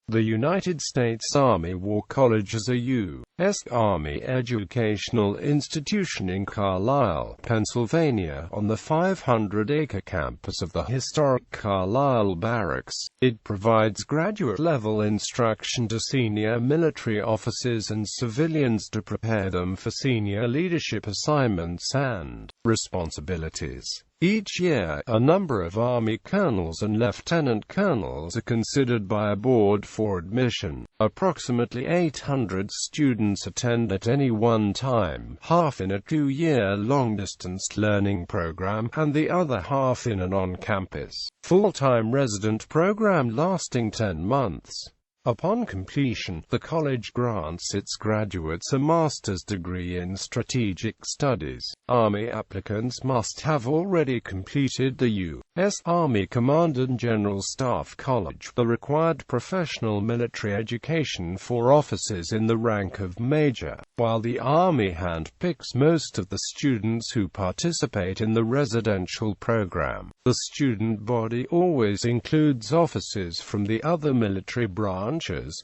The United States Army War College is a U.S. Army educational institution in Carlisle, Pennsylvania, on the 500-acre campus of the historic Carlisle Barracks. It provides graduate-level instruction to senior military officers and civilians to prepare them for senior leadership assignments and responsibilities. Each year, a number of Army colonels and lieutenant colonels are considered by a board for admission. Approximately 800 students attend at any one time, half in a 2-year long-distance learning program, and the other half in an on-campus, full-time resident program lasting 10 months. Upon completion, the college grants its graduates a master's degree in strategic studies. Army applicants must have already completed the U.S. Army Command and General Staff College, the required professional military education for officers in the rank of major, while the Army handpicks most of the students who participate in the residential program. The student body always includes officers from the other military branches,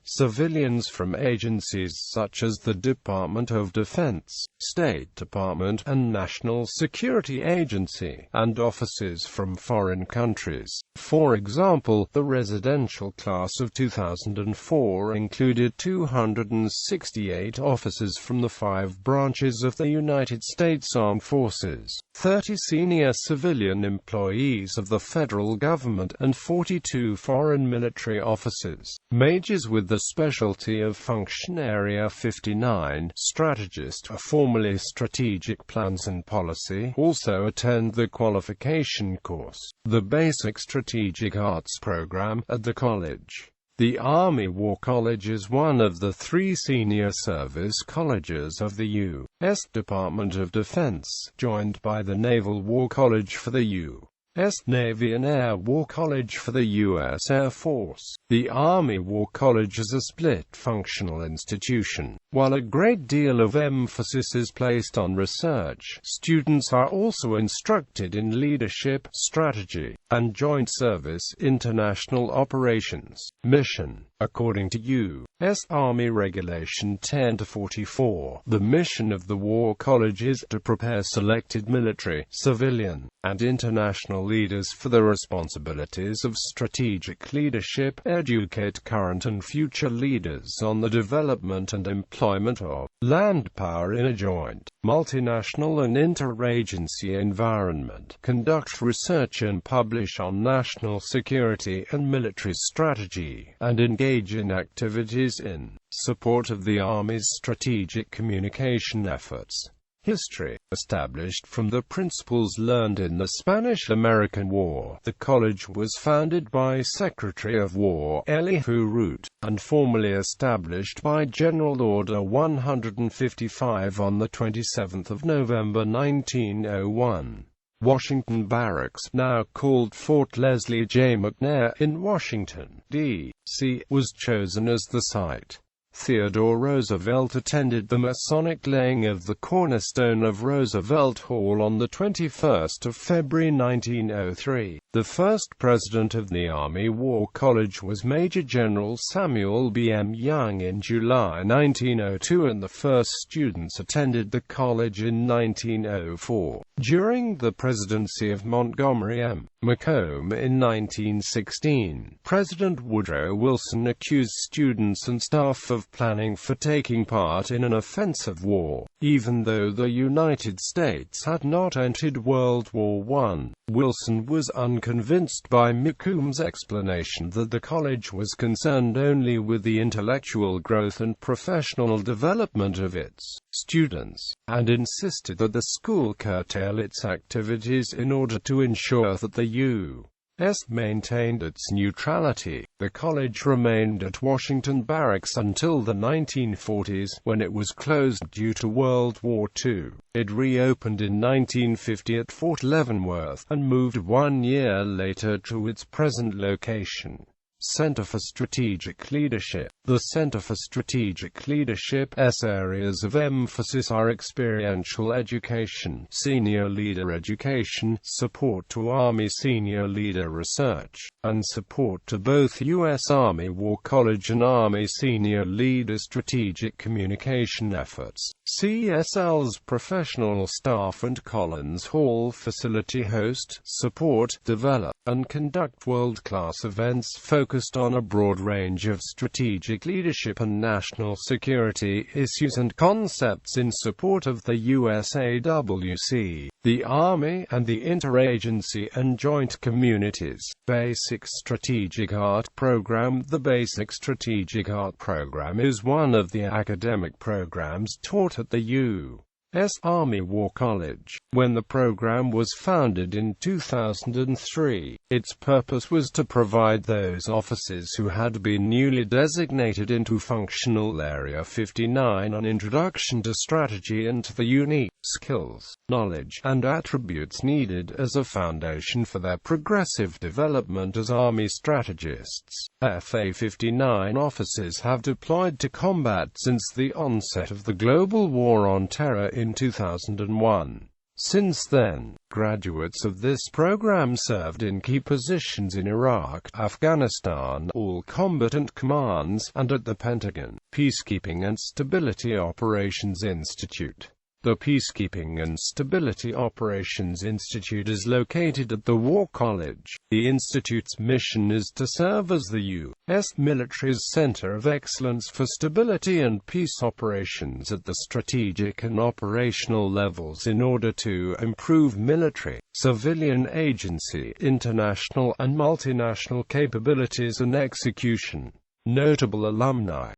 civilians from agencies such as the Department of Defense, State Department, and National Security Agency, and officers from foreign countries. For example, the residential class of 2004 included 268 officers from the 5 branches of the United States Armed Forces, 30 senior civilian employees of the federal government, and 42 foreign military officers. Majors with the specialty of Function Area 59, Strategist, formerly Strategic Plans and Policy, also attend the qualification course, the Basic Strategic Arts program, at the college. The Army War College is one of the 3 senior service colleges of the U.S. Department of Defense, joined by the Naval War College for the U.S. Navy and Air War College for the U.S. Air Force. The Army War College is a split functional institution. While a great deal of emphasis is placed on research, students are also instructed in leadership, strategy, and joint service, international operations, mission. According to U.S. Army Regulation 10-44, the mission of the War College is to prepare selected military, civilian, and international leaders for the responsibilities of strategic leadership, educate current and future leaders on the development and employment of land power in a joint, multinational and interagency environment, conduct research and publish on national security and military strategy, and engage in activities in support of the Army's strategic communication efforts. History. Established from the principles learned in the Spanish-American War, the college was founded by Secretary of War Elihu Root, and formally established by General Order 155 on the 27th of November 1901. Washington Barracks, now called Fort Leslie J. McNair, in Washington, D.C., was chosen as the site. Theodore Roosevelt attended the Masonic laying of the cornerstone of Roosevelt Hall on the 21st of February 1903. The first president of the Army War College was Major General Samuel B. M. Young in July 1902, and the first students attended the college in 1904. During the presidency of Montgomery M. Macomb in 1916, President Woodrow Wilson accused students and staff of planning for taking part in an offensive war, even though the United States had not entered World War I. Wilson was unconvinced by Macomb's explanation that the college was concerned only with the intellectual growth and professional development of its students, and insisted that the school curtail its activities in order to ensure that the U.S. maintained its neutrality. The college remained at Washington Barracks until the 1940s, when it was closed due to World War II. It reopened in 1950 at Fort Leavenworth, and moved 1 year later to its present location. Center for Strategic Leadership. The Center for Strategic Leadership's areas of emphasis are experiential education, senior leader education, support to Army senior leader research, and support to both U.S. Army War College and Army senior leader strategic communication efforts. CSL's professional staff and Collins Hall facility host, support, develop, and conduct world-class events focused on a broad range of strategic leadership and national security issues and concepts in support of the USAWC, the Army, and the interagency and joint communities. Basic Strategic Art Program. The Basic Strategic Art Program is one of the academic programs taught at the U.S. Army War College. When the program was founded in 2003, its purpose was to provide those officers who had been newly designated into Functional Area 59 an introduction to strategy and to the unique skills, knowledge, and attributes needed as a foundation for their progressive development as Army strategists. FA 59 officers have deployed to combat since the onset of the global war on terror in 2001. Since then, graduates of this program served in key positions in Iraq, Afghanistan, all combatant commands, and at the Pentagon. Peacekeeping and Stability Operations Institute. The Peacekeeping and Stability Operations Institute is located at the War College. The Institute's mission is to serve as the U.S. military's center of excellence for stability and peace operations at the strategic and operational levels in order to improve military, civilian agency, international and multinational capabilities and execution. Notable alumni.